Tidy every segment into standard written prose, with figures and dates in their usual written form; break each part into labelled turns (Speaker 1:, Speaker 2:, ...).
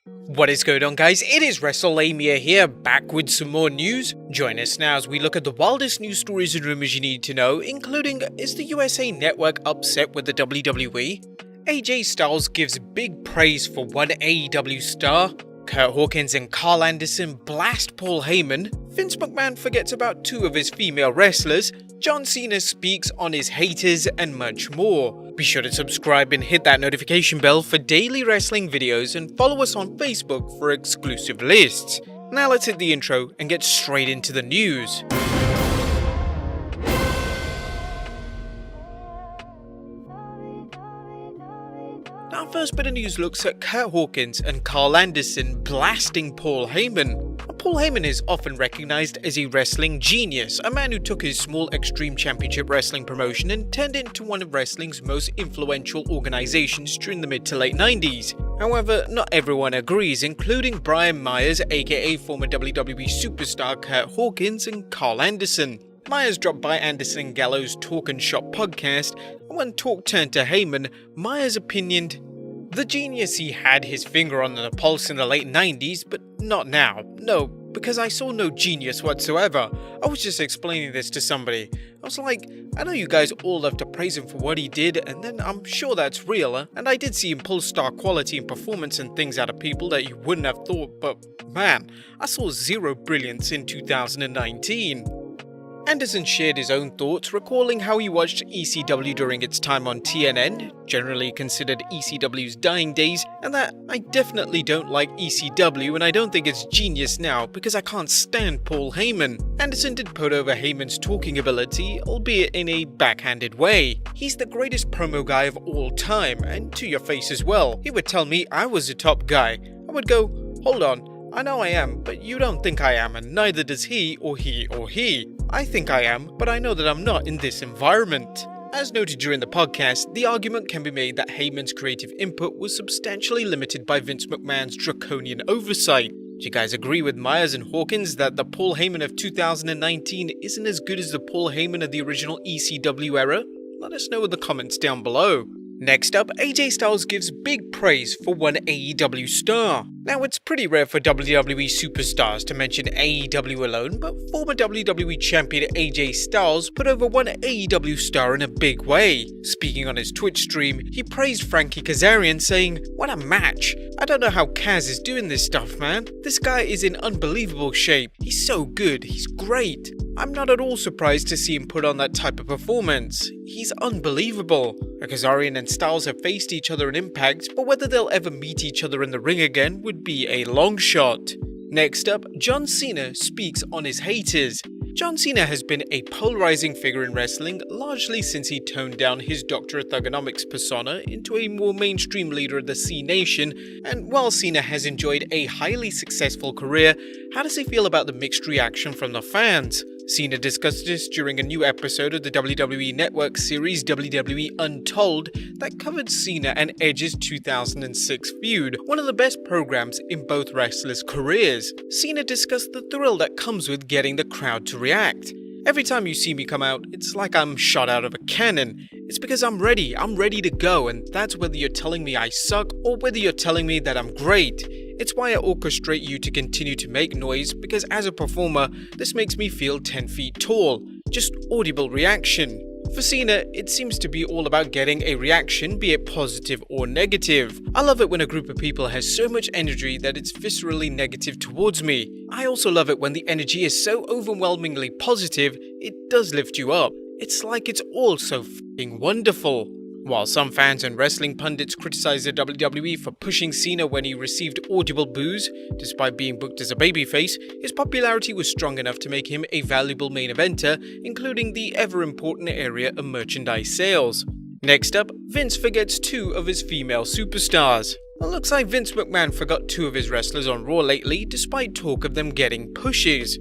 Speaker 1: What is going on, guys? It is Wrestlelamia here, back with some more news. Join us now as we look at the wildest news stories and rumors you need to know, including, is the USA Network upset with the WWE? AJ Styles gives big praise for one AEW star. Curt Hawkins and Karl Anderson blast Paul Heyman. Vince McMahon forgets about two of his female wrestlers. John Cena speaks on his haters, and much more. Be sure to subscribe and hit that notification bell for daily wrestling videos, and follow us on Facebook for exclusive lists. Now let's hit the intro and get straight into the news. Our first bit of news looks at Curt Hawkins and Karl Anderson blasting Paul Heyman. Paul Heyman is often recognized as a wrestling genius, a man who took his small Extreme Championship Wrestling promotion and turned it into one of wrestling's most influential organizations during the mid to late 90s. However, not everyone agrees, including Brian Myers, aka former WWE superstar Curt Hawkins, and Karl Anderson. Myers dropped by Anderson and Gallows' Talk and Shop podcast, and when talk turned to Heyman, Myers opinioned, "The genius he had his finger on the pulse in the late 90s, but not now. No, because I saw no genius whatsoever. I was just explaining this to somebody. I was like, I know you guys all love to praise him for what he did, and then I'm sure that's real, and I did see him pull star quality and performance and things out of people that you wouldn't have thought, but man, I saw zero brilliance in 2019. Anderson shared his own thoughts, recalling how he watched ECW during its time on TNN, generally considered ECW's dying days, and that I definitely don't like ECW and I don't think it's genius now because I can't stand Paul Heyman. Anderson did put over Heyman's talking ability, albeit in a backhanded way. He's the greatest promo guy of all time, and to your face as well. He would tell me I was a top guy. I would go, hold on. I know I am, but you don't think I am, and neither does he or he or he. I think I am, but I know that I'm not in this environment. As noted during the podcast, the argument can be made that Heyman's creative input was substantially limited by Vince McMahon's draconian oversight. Do you guys agree with Myers and Hawkins that the Paul Heyman of 2019 isn't as good as the Paul Heyman of the original ECW era? Let us know in the comments down below. Next up, AJ Styles gives big praise for one AEW star. Now, it's pretty rare for WWE superstars to mention AEW alone, but former WWE champion AJ Styles put over one AEW star in a big way. Speaking on his Twitch stream, he praised Frankie Kazarian, saying, "What a match! I don't know how Kaz is doing this stuff, man. This guy is in unbelievable shape. He's so good, he's great. I'm not at all surprised to see him put on that type of performance. He's unbelievable." Kazarian and Styles have faced each other in Impact, but whether they'll ever meet each other in the ring again would be a long shot. Next up, John Cena speaks on his haters. John Cena has been a polarizing figure in wrestling largely since he toned down his Dr. Thugonomics persona into a more mainstream leader of the C Nation, and while Cena has enjoyed a highly successful career, how does he feel about the mixed reaction from the fans? Cena discussed this during a new episode of the WWE Network series WWE Untold that covered Cena and Edge's 2006 feud, one of the best programs in both wrestlers' careers. Cena discussed the thrill that comes with getting the crowd to react. "Every time you see me come out, it's like I'm shot out of a cannon. It's because I'm ready to go, and that's whether you're telling me I suck or whether you're telling me that I'm great. It's why I orchestrate you to continue to make noise, because as a performer, this makes me feel 10 feet tall. Just audible reaction." For Cena, it seems to be all about getting a reaction, be it positive or negative. I love it when a group of people has so much energy that it's viscerally negative towards me. I also love it when the energy is so overwhelmingly positive, it does lift you up. It's like it's all so f***ing wonderful. While some fans and wrestling pundits criticize the WWE for pushing Cena when he received audible boos, despite being booked as a babyface, his popularity was strong enough to make him a valuable main eventer, including the ever-important area of merchandise sales. Next up, Vince forgets two of his female superstars. It looks like Vince McMahon forgot two of his wrestlers on Raw lately, despite talk of them getting pushes.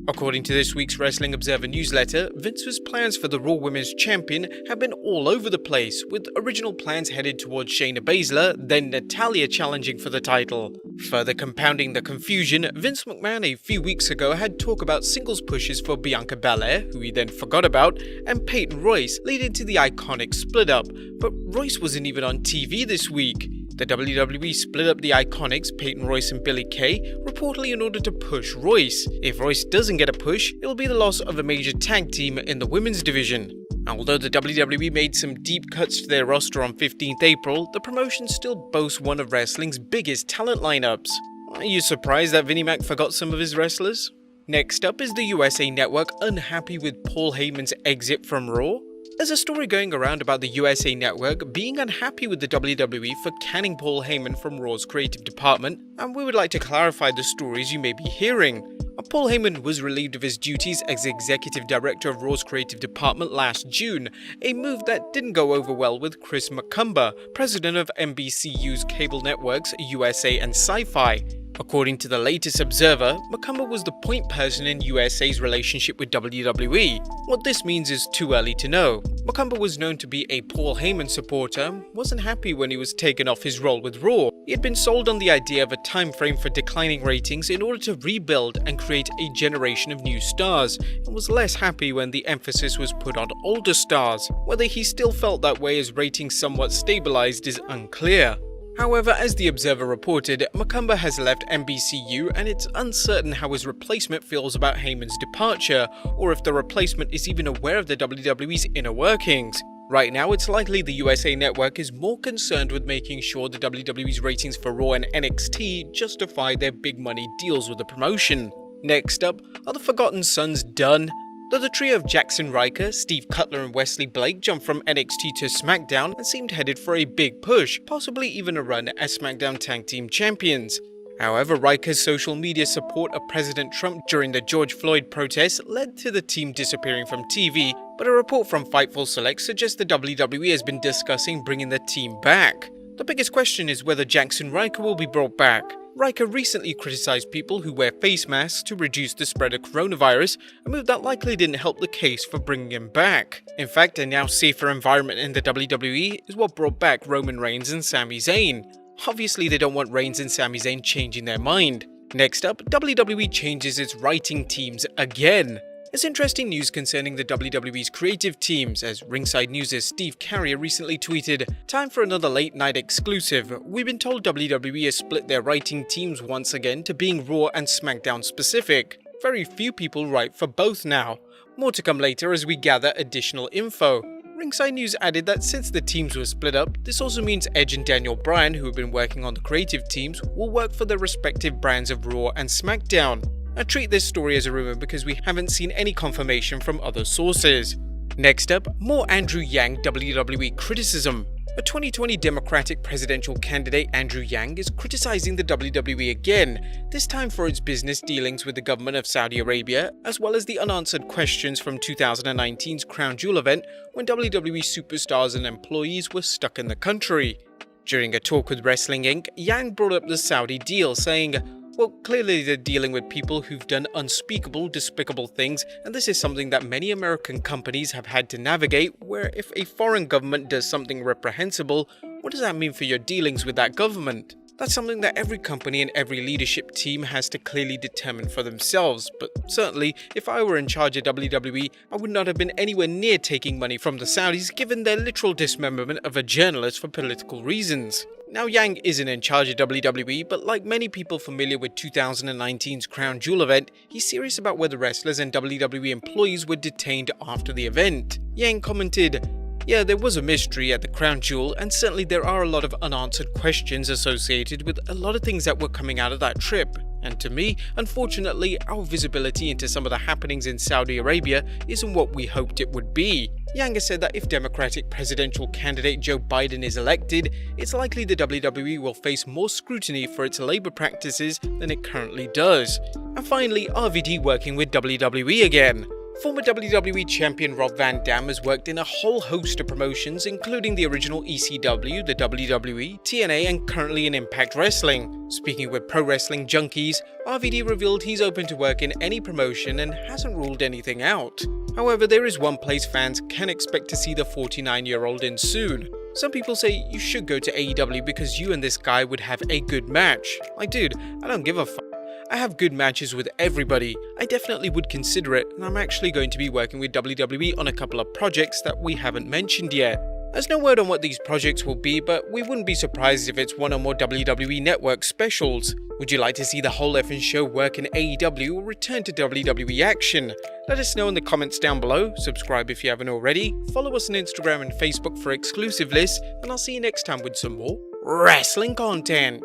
Speaker 1: According to this week's Wrestling Observer newsletter, Vince's plans for the Raw Women's Champion have been all over the place, with original plans headed towards Shayna Baszler, then Natalya challenging for the title. Further compounding the confusion, Vince McMahon a few weeks ago had talk about singles pushes for Bianca Belair, who he then forgot about, and Peyton Royce, leading to the iconic split up, but Royce wasn't even on TV this week. The WWE split up the Iconics, Peyton, Royce and Billy Kay, reportedly in order to push Royce. If Royce doesn't get a push, it will be the loss of a major tag team in the women's division. Although the WWE made some deep cuts to their roster on 15th April, the promotion still boasts one of wrestling's biggest talent lineups. Are you surprised that Vinnie Mac forgot some of his wrestlers? Next up is the USA Network unhappy with Paul Heyman's exit from Raw. There's a story going around about the USA Network being unhappy with the WWE for canning Paul Heyman from Raw's creative department, and we would like to clarify the stories you may be hearing. Paul Heyman was relieved of his duties as executive director of Raw's creative department last June, a move that didn't go over well with Chris McCumber, president of NBCU's cable networks USA and Sci-Fi. According to the latest Observer, McCumber was the point person in USA's relationship with WWE. What this means is too early to know. McCumber was known to be a Paul Heyman supporter, wasn't happy when he was taken off his role with Raw. He had been sold on the idea of a time frame for declining ratings in order to rebuild and create a generation of new stars, and was less happy when the emphasis was put on older stars. Whether he still felt that way as ratings somewhat stabilized is unclear. However, as the Observer reported, McCumber has left NBCU and it's uncertain how his replacement feels about Heyman's departure, or if the replacement is even aware of the WWE's inner workings. Right now, it's likely the USA Network is more concerned with making sure the WWE's ratings for Raw and NXT justify their big money deals with the promotion. Next up, are the Forgotten Sons done? Though the trio of Jackson Ryker, Steve Cutler and Wesley Blake jumped from NXT to SmackDown and seemed headed for a big push, possibly even a run as SmackDown Tag Team Champions. However, Ryker's social media support of President Trump during the George Floyd protests led to the team disappearing from TV, but a report from Fightful Select suggests the WWE has been discussing bringing the team back. The biggest question is whether Jackson Ryker will be brought back. Ryker recently criticized people who wear face masks to reduce the spread of coronavirus, a move that likely didn't help the case for bringing him back. In fact, a now safer environment in the WWE is what brought back Roman Reigns and Sami Zayn. Obviously, they don't want Reigns and Sami Zayn changing their mind. Next up, WWE changes its writing teams again. There's interesting news concerning the WWE's creative teams, as Ringside News' Steve Carrier recently tweeted, "Time for another late night exclusive. We've been told WWE has split their writing teams once again to being Raw and SmackDown specific. Very few people write for both now. More to come later as we gather additional info." Ringside News added that since the teams were split up, this also means Edge and Daniel Bryan, who have been working on the creative teams, will work for their respective brands of Raw and SmackDown. I treat this story as a rumor because we haven't seen any confirmation from other sources. Next up, more Andrew Yang WWE criticism. A 2020 Democratic presidential candidate, Andrew Yang, is criticizing the WWE again, this time for its business dealings with the government of Saudi Arabia, as well as the unanswered questions from 2019's Crown Jewel event when WWE superstars and employees were stuck in the country. During a talk with Wrestling Inc., Yang brought up the Saudi deal, saying, "Well, clearly they're dealing with people who've done unspeakable, despicable things, and this is something that many American companies have had to navigate, where if a foreign government does something reprehensible, what does that mean for your dealings with that government? That's something that every company and every leadership team has to clearly determine for themselves, but certainly, if I were in charge of WWE, I would not have been anywhere near taking money from the Saudis given their literal dismemberment of a journalist for political reasons." Now, Yang isn't in charge of WWE, but like many people familiar with 2019's Crown Jewel event, he's serious about whether wrestlers and WWE employees were detained after the event. Yang commented, "Yeah, there was a mystery at the Crown Jewel, and certainly there are a lot of unanswered questions associated with a lot of things that were coming out of that trip. And to me, unfortunately, our visibility into some of the happenings in Saudi Arabia isn't what we hoped it would be." Yang has said that if Democratic presidential candidate Joe Biden is elected, it's likely the WWE will face more scrutiny for its labor practices than it currently does. And finally, RVD working with WWE again. Former WWE champion Rob Van Dam has worked in a whole host of promotions, including the original ECW, the WWE, TNA, and currently in Impact Wrestling. Speaking with Pro Wrestling Junkies, RVD revealed he's open to work in any promotion and hasn't ruled anything out. However, there is one place fans can expect to see the 49-year-old in soon. Some people say you should go to AEW because you and this guy would have a good match. Like, dude, I don't give a fuck. I have good matches with everybody. I definitely would consider it, and I'm actually going to be working with WWE on a couple of projects that we haven't mentioned yet. There's no word on what these projects will be, but we wouldn't be surprised if it's one or more WWE Network specials. Would you like to see the whole effing show work in AEW or return to WWE action? Let us know in the comments down below, subscribe if you haven't already, follow us on Instagram and Facebook for exclusive lists, and I'll see you next time with some more wrestling content.